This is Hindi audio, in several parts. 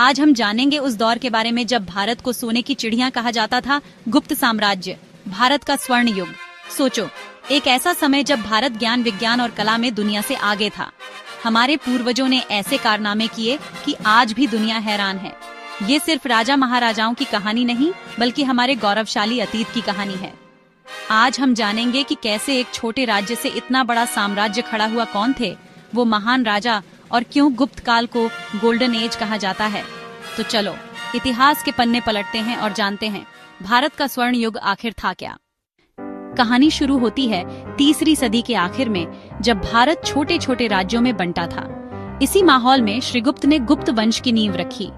आज हम जानेंगे उस दौर के बारे में जब भारत को सोने की चिड़िया कहा जाता था। गुप्त साम्राज्य, भारत का स्वर्ण युग। सोचो, एक ऐसा समय जब भारत ज्ञान, विज्ञान और कला में दुनिया से आगे था। हमारे पूर्वजों ने ऐसे कारनामे किए कि आज भी दुनिया हैरान है। ये सिर्फ राजा महाराजाओं की कहानी नहीं, बल्कि हमारे गौरवशाली अतीत की कहानी है। आज हम जानेंगे कि कैसे एक छोटे राज्य से इतना बड़ा साम्राज्य खड़ा हुआ, कौन थे वो महान राजा और क्यों गुप्त काल को गोल्डन एज कहा जाता है। तो चलो इतिहास के पन्ने पलटते हैं और जानते हैं भारत का स्वर्ण युग आखिर था क्या। कहानी शुरू होती है 3री सदी के आखिर में, जब भारत छोटे छोटे राज्यों में बंटा था। इसी माहौल में श्रीगुप्त ने गुप्त वंश की नींव रखी।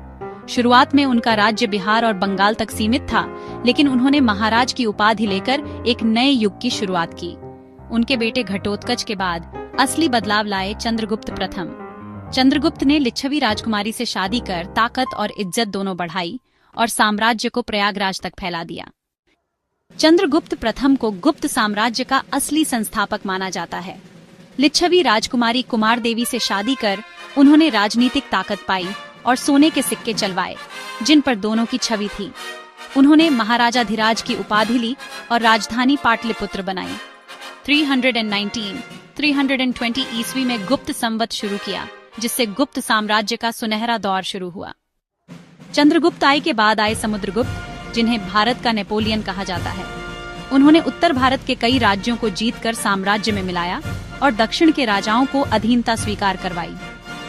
शुरुआत में उनका राज्य बिहार और बंगाल तक सीमित था, लेकिन उन्होंने महाराज की उपाधि लेकर एक नए युग की शुरुआत की। उनके बेटे घटोत्कच के बाद असली बदलाव लाए चंद्रगुप्त प्रथम। चंद्रगुप्त ने लिच्छवी राजकुमारी से शादी कर ताकत और इज्जत दोनों बढ़ाई और साम्राज्य को प्रयागराज तक फैला दिया। चंद्रगुप्त प्रथम को गुप्त साम्राज्य का असली संस्थापक माना जाता है। लिच्छवी राजकुमारी कुमार देवी से शादी कर उन्होंने राजनीतिक ताकत पाई और सोने के सिक्के चलवाए, जिन पर दोनों की छवि थी। उन्होंने महाराजाधिराज की उपाधि ली और राजधानी पाटलिपुत्र बनाई। 320 ईस्वी में गुप्त संवत शुरू किया, जिससे गुप्त साम्राज्य का सुनहरा दौर शुरू हुआ। चंद्रगुप्त आय के बाद आए समुद्रगुप्त, जिन्हें भारत का नेपोलियन कहा जाता है। उन्होंने उत्तर भारत के कई राज्यों को जीतकर साम्राज्य में मिलाया और दक्षिण के राजाओं को अधीनता स्वीकार करवाई।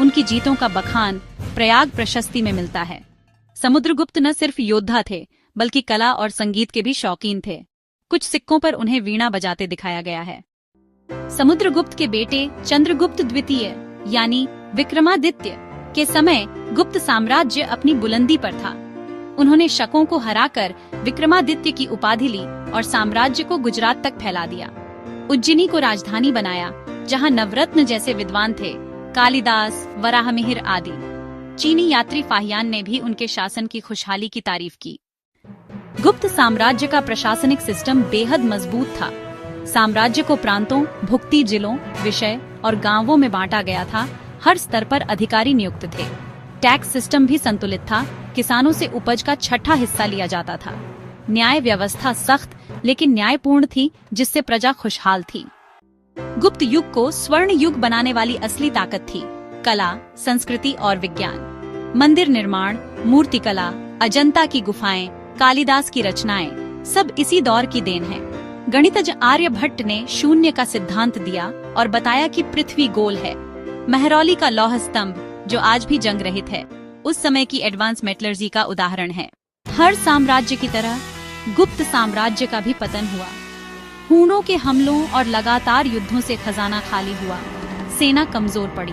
उनकी जीतों का बखान प्रयाग प्रशस्ति में मिलता है। समुद्रगुप्त न सिर्फ योद्धा थे, बल्कि कला और संगीत के भी शौकीन थे। कुछ सिक्कों पर उन्हें वीणा बजाते दिखाया गया है। समुद्रगुप्त के बेटे चंद्रगुप्त द्वितीय यानी विक्रमादित्य के समय गुप्त साम्राज्य अपनी बुलंदी पर था। उन्होंने शकों को हराकर विक्रमादित्य की उपाधि ली और साम्राज्य को गुजरात तक फैला दिया। उज्जैनी को राजधानी बनाया, जहां नवरत्न जैसे विद्वान थे, कालिदास, वराहमिहिर आदि। चीनी यात्री फाहियान ने भी उनके शासन की खुशहाली की तारीफ की। गुप्त साम्राज्य का प्रशासनिक सिस्टम बेहद मजबूत था। साम्राज्य को प्रांतों, भुक्ति जिलों, विषय और गांवों में बांटा गया था। हर स्तर पर अधिकारी नियुक्त थे। टैक्स सिस्टम भी संतुलित था। किसानों से उपज का 6ठा हिस्सा लिया जाता था। न्याय व्यवस्था सख्त लेकिन न्यायपूर्ण थी, जिससे प्रजा खुशहाल थी। गुप्त युग को स्वर्ण युग बनाने वाली असली ताकत थी कला, संस्कृति और विज्ञान। मंदिर निर्माण, मूर्तिकला, अजंता की गुफाएं, कालिदास की रचनाएं, सब इसी दौर की देन है। गणितज्ञ आर्यभट्ट ने शून्य का सिद्धांत दिया और बताया कि पृथ्वी गोल है। महरौली का लौह स्तंभ, जो आज भी जंग रहित है, उस समय की एडवांस मेटलर्जी का उदाहरण है। हर साम्राज्य की तरह गुप्त साम्राज्य का भी पतन हुआ। हूणों के हमलों और लगातार युद्धों से खजाना खाली हुआ। सेना कमजोर पड़ी।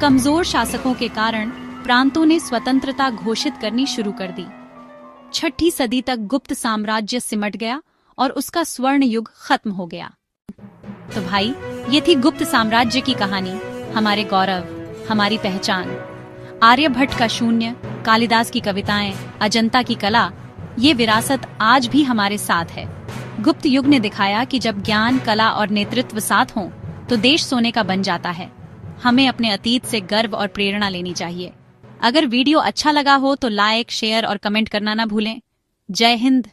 कमजोर शासकों के कारण प्रांतों ने स्वतंत्रता घोषित करनी शुरू कर दी। 6ठी सदी तक गुप्त साम्राज्य सिमट गया और उसका स्वर्ण युग खत्म हो गया। तो भाई, ये थी गुप्त साम्राज्य की कहानी। हमारे गौरव, हमारी पहचान। आर्यभट्ट का शून्य, कालिदास की कविताएं, अजंता की कला, ये विरासत आज भी हमारे साथ है। गुप्त युग ने दिखाया कि जब ज्ञान, कला और नेतृत्व साथ हों, तो देश सोने का बन जाता है। हमें अपने अतीत से गर्व और प्रेरणा लेनी चाहिए। अगर वीडियो अच्छा लगा हो तो लाइक, शेयर और कमेंट करना ना भूलें। जय हिंद।